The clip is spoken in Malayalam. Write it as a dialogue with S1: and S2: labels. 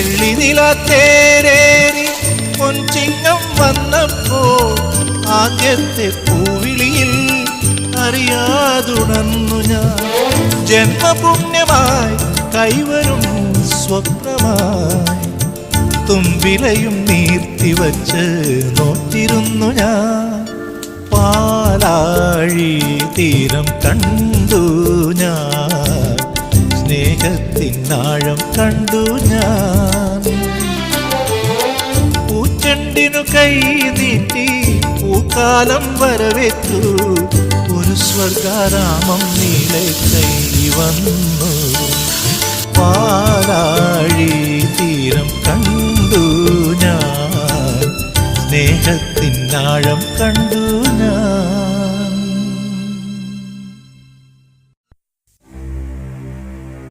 S1: വെള്ളിനിലാത്തേരേറി പൊൻചിങ്ങം വന്നപ്പോൾ ആദ്യത്തെ പൂവിളിയിൽ അറിയാതുണർന്നു ഞാൻ. ജന്മപുണ്യമായി കൈവരും സ്വപ്നമായി തുമ്പിലയും നീർത്തിവച്ച് നോറ്റിരുന്നു ഞാൻ. പാലാഴി തീരം കണ്ടു ഞാൻ, സ്നേഹത്തിനാഴം കണ്ടു ഞാൻ. പൂച്ചെണ്ടിനു കൈ നീട്ടി പൂക്കാലം വരവേറ്റു, ഒരു സ്വർഗാരാമം നീളെ കൈ വന്നു.